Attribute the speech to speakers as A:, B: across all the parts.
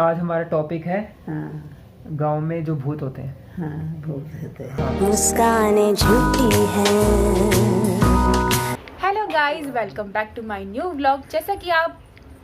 A: आज हमारा टॉपिक है
B: हाँ
A: गांव में जो भूत होते हैं।
B: हाँ भूत होते हैं।
C: मुस्कानें झूठी हैं।
D: Hello guys, welcome back to my new vlog. जैसा कि आप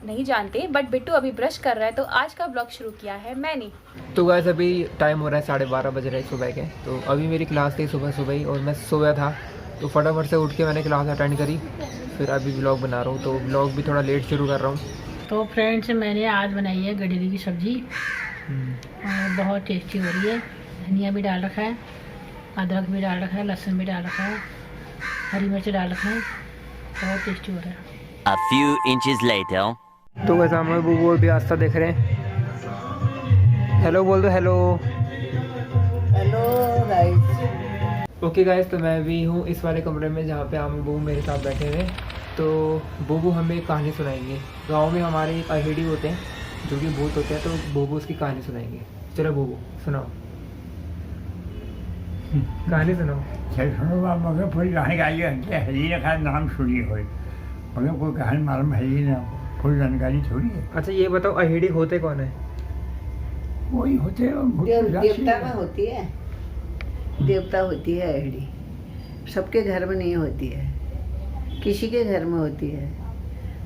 D: नहीं जानते बट बिट्टू अभी ब्रश कर रहा है, तो आज का व्लॉग शुरू किया है मैंने।
A: तो गाइस अभी टाइम हो रहा है 12:30 बज रहे सुबह के। तो अभी मेरी क्लास थी सुबह ही और मैं सोया था, तो फटाफट से उठ के मैंने क्लास अटेंड करी। फिर अभी व्लॉग बना रहा हूँ, तो व्लॉग भी थोड़ा लेट शुरू कर रहा हूँ।
B: तो फ्रेंड्स, मैंने आज बनाई है गडरी की सब्जी और बहुत टेस्टी हो रही है। धनिया भी डाल रखा है, अदरक भी डाल रखा है, लहसुन भी डाल रखा है, हरी मिर्च डाल रखा है। बहुत टेस्टी हो रहा है।
E: A few inches later.
A: तो वैसे हम वो भी रास्ता देख रहे हैं। हेलो बोल दो, hello.
B: Hello guys.
A: Okay guys, तो मैं भी हूँ इस वाले कमरे में जहाँ पे हम बूबू मेरे साथ बैठे हुए। तो बूबू हमें एक कहानी सुनाएंगे। गांव में हमारे एक अहेड़ी होते हैं जो कि भूत होते हैं, तो बूबू उसकी कहानी सुनाएंगे। चलो बूबू सुनाओ, कहानी सुनाओ।
F: सुनो बा मगर पूरी कहानी गाइए हरी रखा नाम सुनी हो मगर कोई कहानी मालूम है ही ना, कोई जानकारी थोड़ी है।
A: अच्छा ये बताओ, अहेड़ी होते कौन है?
F: वही होते
B: देवता में होती है, देवता होती है अहेड़ी। सबके घर में नहीं होती है, किसी के घर में होती है।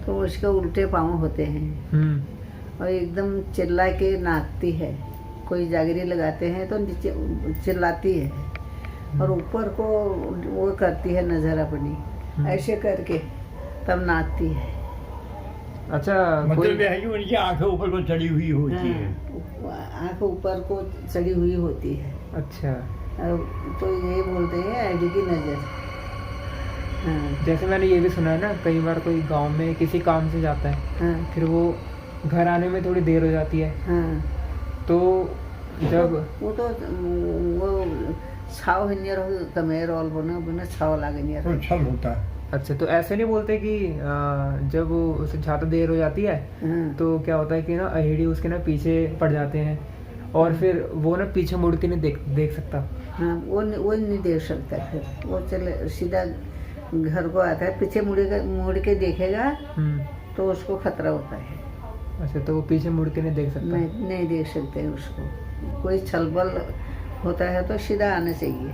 B: तो उसके उल्टे पाँव होते हैं और एकदम चिल्ला के नाचती है। कोई जागरी लगाते हैं तो नीचे चिल्लाती है और ऊपर को वो करती है नजर अपनी, ऐसे करके तब नाचती है।
A: अच्छा
F: मतलब है कि उनकी आंखें ऊपर को चढ़ी हुई होती है।
B: आँख ऊपर को चढ़ी हुई होती है।
A: अच्छा,
B: तो ये बोलते हैं अहेड़ी की नजर। हाँ
A: जैसे मैंने ये भी सुना है ना, कई बार कोई गांव में किसी काम से जाता है,
B: हाँ
A: फिर वो घर आने में थोड़ी देर हो जाती है।
B: हाँ।
A: तो जब
B: वो छाव हिनियर हो कमेर और बने छाव लागनियर
F: तो छल होता है।
A: अच्छा, तो ऐसे नहीं बोलते कि जब वो उसे ज़्यादा देर हो जाती है तो क्या होता है कि ना अहेड़ी उसके ना पीछे पड़ जाते हैं और फिर वो ना पीछे मुड़ के नहीं देख सकता।
B: हाँ, वो नहीं देख सकता। फिर वो चले सीधा घर को आता है, पीछे मुड़ के देखेगा तो उसको खतरा होता है।
A: अच्छा, तो वो पीछे मुड़ के नहीं देख सकता।
B: नहीं देख सकते हैं उसको। कोई छलबल होता है तो सीधा आना चाहिए,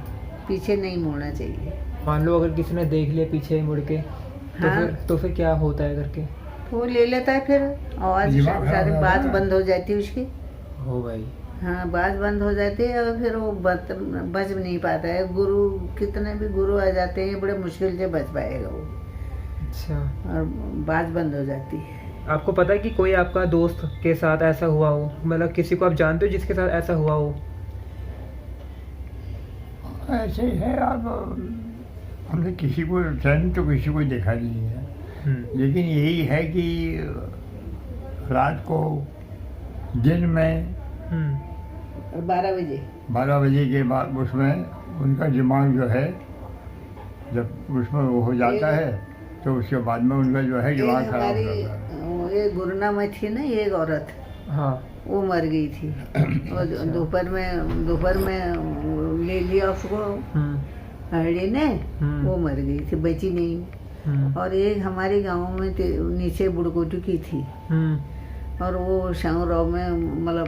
B: पीछे नहीं मुड़ना चाहिए।
A: मान लो अगर किसी ने देख लिया पीछे मुड़ के, तो
B: हाँ?
A: फिर क्या होता है करके?
B: तो वो ले लेता है, फिर आवाज़ सारी बात बंद हो जाती है उसकी।
A: हो भाई।
B: हाँ, बात बंद हो जाती है और फिर वो बच नहीं पाता है। गुरु कितने भी गुरु आ जाते हैं, बड़े मुश्किल से बच पाएगा वो।
A: अच्छा,
B: और बात बंद हो जाती है।
A: आपको पता है कि कोई आपका दोस्त के साथ ऐसा हुआ हो? मतलब किसी को आप जानते हो जिसके साथ ऐसा हुआ हो?
F: ऐसे है। अब हमने किसी को चैन तो किसी को देखा नहीं है, लेकिन यही है कि रात को दिन में 12 बजे के बाद उसमें उनका दिमाग जो है, जब उसमें वो हो जाता है तो उसके बाद में उनका जो है दिमाग खराब हो जाता है।
B: ये गुरुना में थी ना एक औरत,
A: हाँ,
B: वो मर गई थी। और दोपहर में ले लिया उसको अहेड़ी ने, वो मर गई थी, बची नहीं। और एक हमारे गांव में नीचे बुड़कोटी की थी और वो शाहूराव में, मतलब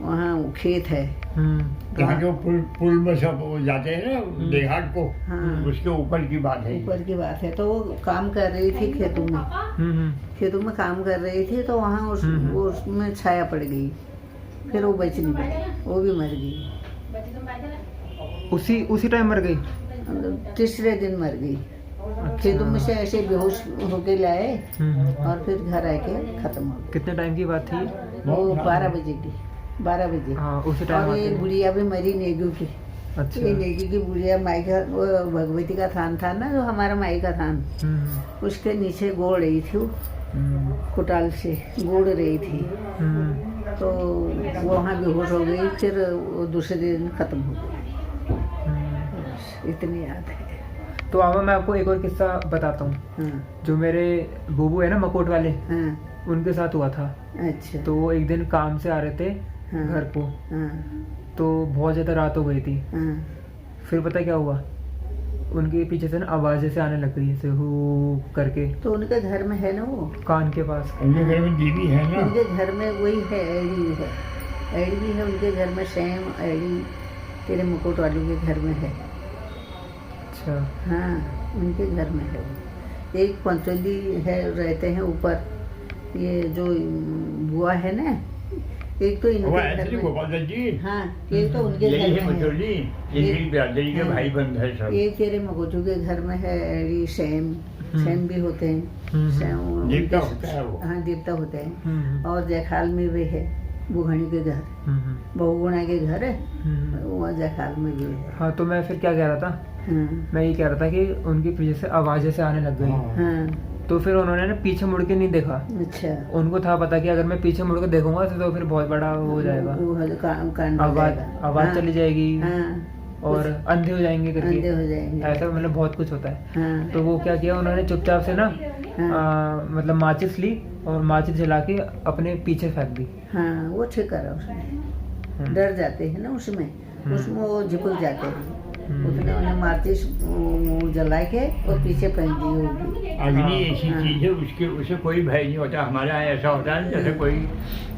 B: वहाँ खेत है।
F: यहाँ जो पुल में सब जाते हैं ना देहात को,
B: हाँ,
F: उसके ऊपर की बात है।
B: ऊपर की बात है। तो वो काम कर रही थी खेतों में काम कर रही थी, तो वहाँ वो उसमें छाया पड़ गई। फिर वो बच नहीं पाई, वो भी मर गई।
A: उसी टाइम मर गई?
B: तीसरे दिन मर गई। खेतों में से ऐसे बेहोश होके लाए और फिर घर आके खत्म हो गई।
A: कितने टाइम की बात थी?
B: वो 12 बजे की, 12 बजे।
A: हाँ, उसी टाइम।
B: और ये बुढ़िया भी मरी नेगू की।
A: अच्छा।
B: ये नेगी की बुढ़िया माई का, वो भगवती का थान था ना, जो हमारा माई का थान, उसके नीचे गोड़ रही थी वो, कुटाल से गोड़ रही थी। तो वो वहाँ बेहोश हो गई, फिर वो दूसरे दिन खत्म हो गई। इतनी याद है।
A: तो आमा मैं आपको एक और किस्सा बताता हूँ।
B: हाँ
A: जो मेरे बूबू है ना मकोट वाले,
B: हाँ।
A: उनके साथ हुआ था।
B: अच्छा।
A: तो वो एक दिन काम से आ रहे थे घर को, तो बहुत ज़्यादा रात हो गई थी। फिर पता क्या हुआ? उनके पीछे से ना आवाज जैसे आने लग रही है, जैसे हु करके,
B: तो उनके घर में है ना वो,
A: कान के पास।
F: उनके घर में देवी है ना।
B: उनके घर में वही है, एड़ी है, एड़ी भी है उनके घर में, सेम एड़ी तेरे मुकुट वालों के घर में है।
A: अच्छा।
B: हाँ, उनके घर में है वो। एक पंचोली है, रहते हैं ऊपर, ये जो बुआ है ना, एक तो इनके घर में,
F: गोपाल दत्त जी,
B: हाँ, एक तो उनके
F: यही
B: घर
F: है
B: में है।
F: मचोली, इनकी बिरादरी के
B: हाँ।
F: भाई बंद है सब।
B: एक तेरे मगोजू के घर में है एड़ी, सेम भी होते हैं, सेम
F: देवता
B: उनके-
F: होता है वो।
B: हाँ, देवता होते हैं। और जयखाल में भी है, बुघानी के घर,
A: हम्म।
B: बहुगुणा के घर है,
A: हम्म।
B: वहाँ जयखाल में भी है।
A: हाँ, तो मैं फिर क्या कह रहा था,
B: हाँ,
A: मैं ये कह रहा था कि उनके पीछे से आवाजें से आने लग गई।
F: हाँ।
B: हाँ,
A: तो फिर उन्होंने ना पीछे मुड़ के नहीं देखा।
B: अच्छा।
A: उनको था पता कि अगर मैं पीछे मुड़ के देखूंगा तो फिर बहुत बड़ा हो जाएगा,
B: वो कांड हो
A: आवाज
B: जाएगा।
A: आवाज
B: हाँ,
A: चली जाएगी
B: हाँ,
A: और अंधे हो जाएंगे
B: अंधे
A: करके,
B: हो जाएंगे।
A: ऐसा मतलब बहुत कुछ होता है।
B: हाँ,
A: तो वो क्या किया उन्होंने, चुपचाप से ना मतलब माचिस ली और माचिस जला के अपने पीछे फेंक दी।
B: हाँ, वो ठीक करा उसने। डर जाते हैं ना उसमें वो झिपक जाते हैं। उसने उन्हें माचिस जला के और पीछे फेंक दी होगी।
F: अग्नि ऐसी चीज है, उसके उसे कोई भय नहीं होता। हमारे यहाँ ऐसा होता है जैसे कोई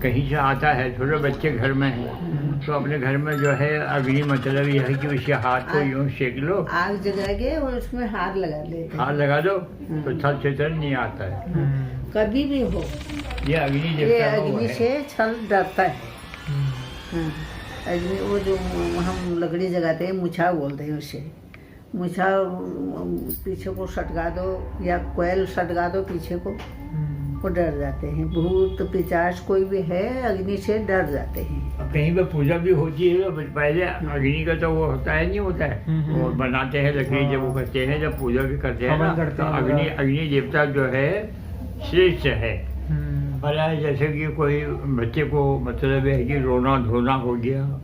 F: कहीं से आता है, छोटे बच्चे घर में हैं, तो अपने घर में जो है अग्नि मतलब यह है कि उसके हाथ को यूं सेक लो,
B: आग जगा के और उसमें हार लगा लेते हैं।
F: हाथ लगा दो तो छल से छल नहीं आता है।
B: कभी भी हो,
F: ये अग्नि
B: ये
F: देवता का वो
B: अग्नि
F: है।
B: से छल डरता है। हाँ, अग्नि वो जो हम लकड़ी जगाते हैं, मुछा बोलते हैं उसे। मुछा पीछे को सटका दो या कोयल सटका दो पीछे को, वो डर जाते हैं। भूत पिचास कोई भी है, अग्नि से डर जाते हैं।
F: अब कहीं पर पूजा भी होती है तो पहले अग्नि का तो वो होता है, नहीं होता है, वो बनाते हैं लकड़ी, जब वो करते हैं, जब पूजा भी करते हैं ना,
A: हवन करते
F: तो
A: हैं
F: अग्नि अग्नि देवता जो है श्रेष्ठ है। और जैसे कि कोई बच्चे को मतलब है कि रोना धोना हो गया,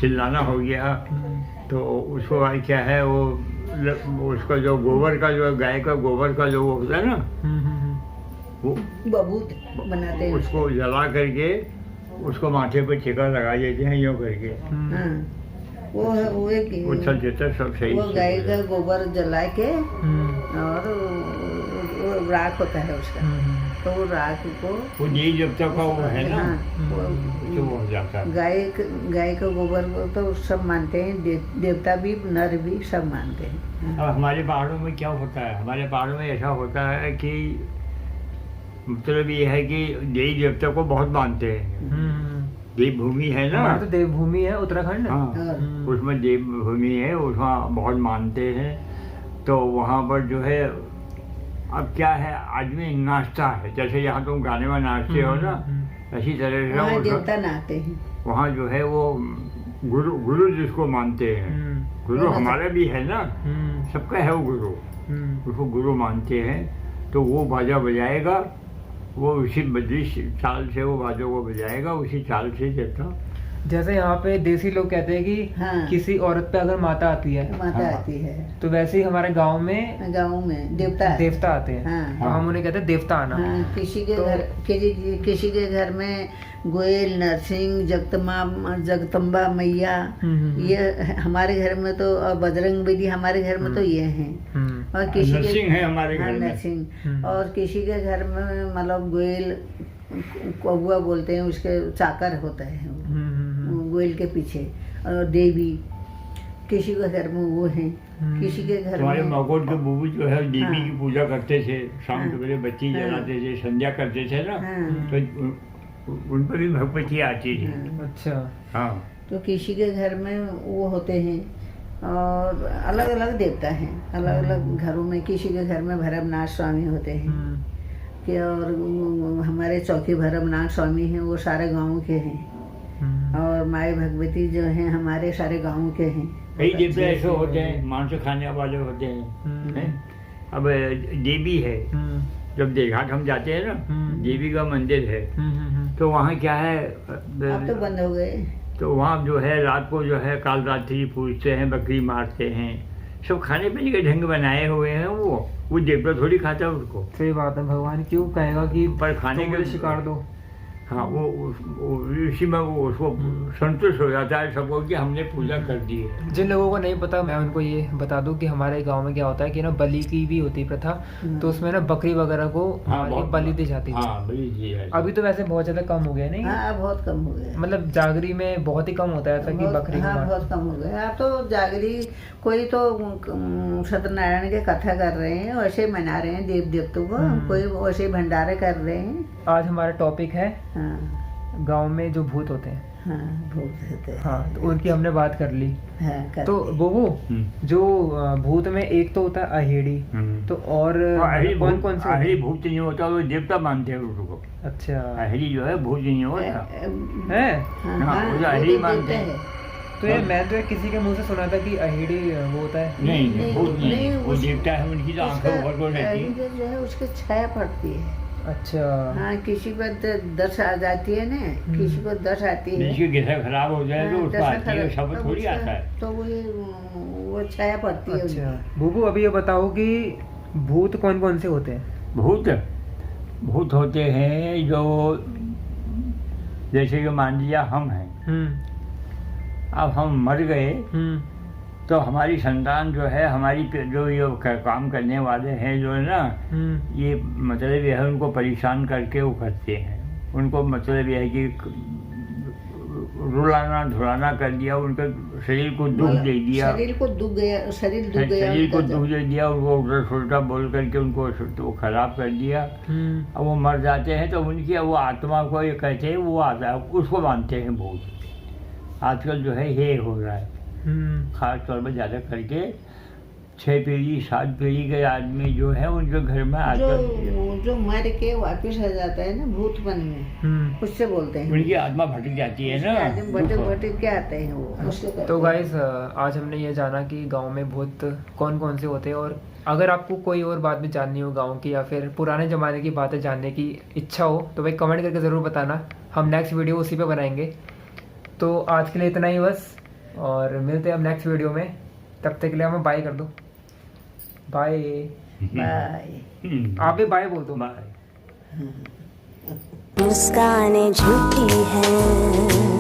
F: चिल्लाना हो गया, तो उसको क्या है वो उसका जो गोबर का, जो गाय का गोबर का जो वो होता है ना, वो
B: बबूत बनाते हैं।
F: उसको जला करके उसको माथे पर टिका लगा देते हैं यूँ करके,
B: हाँ, वो है वो एक
F: उछल देता सब सही
B: वो
F: से
B: गाय
F: हो
B: का
F: जाए।
B: गोबर जला के और वो राख होता है उसका, तो वो राख को
F: वो देवी देवता का वो है ना,
B: हाँ,
F: तो वो हो जाता है।
B: गाय का गोबर को तो सब मानते हैं, देवता भी नर भी सब मानते हैं।
F: अब हमारे पहाड़ों में क्या होता है, हमारे पहाड़ों में ऐसा होता है कि मतलब ये है कि देवी देवता को बहुत मानते हैं। देवभूमि है ना,
A: हमारा तो देवभूमि है उत्तराखंड।
F: हाँ,
B: और
F: उसमें देवभूमि है, उसमें बहुत मानते हैं। तो वहाँ पर जो है, अब क्या है, आदमी नाचता है, जैसे यहाँ तुम गाने में नाचते हो ना, इसी तरह से
B: वहाँ
F: वो
B: देवता नहाते हैं।
F: वहाँ जो है वो गुरु गुरु जिसको मानते हैं, गुरु हमारा भी है ना, सबका है वो गुरु, उसको गुरु मानते हैं। तो वो बाजा बजाएगा, वो उसी 32 साल से वो बाजों को बजाएगा, उसी चाल से देवता।
A: जैसे यहाँ पे देसी लोग कहते हैं कि
B: हाँ।
A: किसी औरत पे अगर माता आती है
B: माता
F: हाँ।
B: आती है,
A: तो वैसे ही हमारे गांव में
B: गाँव में देवता
A: देवता आते हैं।
B: हाँ।
A: तो हम उन्हें कहते हैं देवता आना।
B: हाँ, किसी के
A: तो-
B: घर किसी के घर में गोयल, नरसिंह, जगदम्बा मैया, ये हमारे घर में तो, और बजरंग बली हमारे घर में तो ये हैं। और किसी
F: नरसिंह है हमारे
B: हाँ,
F: घर में।
B: नरसिंह। और किसी के घर में मतलब गोयल, कौआ बोलते हैं, उसके चाकर होता है वो, गोयल के पीछे। और देवी किसी के घर में वो है, किसी के घर
F: तुम्हारे
B: में
F: मगोट के बुबू जो है देवी
B: हाँ।
F: की पूजा करते थे, शाम
B: हाँ।
F: के बजे बत्ती
B: हाँ।
F: जलाते थे, संध्या करते थे ना,
B: हाँ।
F: तो उन पर भी भगवती आती थी।
B: हाँ।
A: अच्छा।
F: हाँ,
B: तो किसी के घर में वो होते हैं। और अलग अलग देवता हैं, अलग अलग घरों में। किसी के घर में भरमनाथ स्वामी होते हैं कि, और हमारे चौकी भरमनाथ स्वामी हैं, वो सारे गांव के हैं। और माई भगवती जो हैं हमारे सारे गांव के हैं।
F: कई देवता ऐसे होते हैं, मांस खाने वाले होते हैं। अब देवी है, जब देवघाट हम जाते हैं ना, देवी का मंदिर है, तो वहाँ क्या है,
B: अब तो बंद हो गए।
F: तो वहाँ जो है रात को जो है काल रात्रि पूजते हैं, बकरी मारते हैं, सब खाने पीने के ढंग बनाए हुए हैं। वो देवता थोड़ी खाता है उसको,
A: सही बात है। भगवान क्यों कहेगा कि
F: पर खाने
A: तुम
F: के
A: मुझे शिकार दो।
F: हाँ वो इसी में वो उसको संतुष्ट हो जाता है सबको कि हमने पूजा कर दी है।
A: जिन लोगों को नहीं पता मैं उनको ये बता दूं कि हमारे गांव में क्या होता है कि ना बलि की भी होती है प्रथा, तो उसमें ना बकरी वगैरह को
F: बहुत
A: बलि दी जाती है।
F: हाँ बलि दी जाती है।
A: अभी तो वैसे बहुत ज्यादा कम हो गया नहीं?
B: हाँ बहुत कम हो गया,
A: मतलब जागरी में बहुत ही कम होता है ऐसा कि बकरी
B: हाँ बहुत कम हो गया। अब तो जागरी कोई तो सत्यनारायण के कथा कर रहे हैं, वैसे मना रहे हैं देव देवतों को, कोई वैसे भंडारे कर रहे हैं।
A: आज हमारा टॉपिक है
B: हाँ
A: गांव में जो भूत होते हैं।
B: हाँ भूत होते हैं।
A: हाँ तो उनकी हमने बात कर ली।
B: हाँ कर
A: तो
B: ली।
A: बोबू जो भूत में एक तो होता है अहेड़ी, तो और कौन कौन से होते
F: अहेड़ी
A: हैं?
F: भूत नहीं होता, वो देवता मानते हैं उसको।
A: अच्छा
F: अहेड़ी जो है भूत नहीं होता
A: है।
F: हाँ, वो जो अहेड़ी मानते हैं।
A: तो ये मैं तो किसी के मुंह से सुना था कि अहेड़ी वो होता है।
F: नहीं भूत नहीं, वो
B: उस-
F: देवता है, उनकी तो आंखें ऊपर को रहती है।
B: अहेड़ी जो है उसकी छाया पड़ती है।
A: अच्छा
B: हाँ किसी को 10 आ जाती है ना, किसी को 10 आती है।
F: जिसकी गिरह खराब हो जाए तो
B: हाँ,
F: उसको
B: दशा
F: आती है,
B: खराब-
F: शब्द
B: तब
F: थोड़ी
B: उसका-
F: आता है।
B: तो वो छाया पड़ती है
A: अच्छा
B: उनकी।
A: बुबू अभी ये बताओ कि भूत कौन कौन से होते हैं?
F: भूत होते हैं जो, जैसे कि मान लिया हम हैं, अब हम मर गए तो हमारी संतान जो है, हमारी जो ये काम करने वाले हैं जो है ना, ये मतलब यह है उनको परेशान करके वो करते हैं। उनको मतलब यह है कि रुलाना धुलाना कर दिया, उनके शरीर को दुख दे दिया,
B: शरीर को दुख गया, शरीर दुख गया
F: शरीर को
B: उनका
F: दुख दे दिया, उनको उल्टा सुल्टा बोल करके उनको तो खराब कर दिया। अब वो मर जाते हैं तो उनकी वो आत्मा को ये कहते हैं, वो आता है, उसको मानते हैं भूत। आजकल जो है ये हो रहा है, खास तौर पर ज़्यादा करके 6 पीढ़ी 7 पीढ़ी के आदमी जो है उनके घर में आजकल
B: जो मर के वापस आ जाता है ना भूत बन में, उससे बोलते हैं।
F: उनकी आत्मा भटक जाती है ना,
B: भटक भटक के आते हैं वो, उससे कहते
A: तो
B: हैं।
A: गाइस आज हमने ये जाना कि गांव में भूत कौन कौन से होते हैं, और अगर आपको कोई और बात भी जाननी हो गांव की या फिर पुराने ज़माने की बातें जानने की इच्छा हो तो भाई कमेंट करके ज़रूर बताना, हम नेक्स्ट वीडियो उसी पे बनाएंगे। तो आज के लिए इतना ही बस, और मिलते हैं हम नेक्स्ट वीडियो में। तब तक के लिए हमें बाय कर दो। बाय।
B: बाय।
A: आप भी बाय बोल दो।
F: बाय।
C: मुस्कानें झूठी हैं।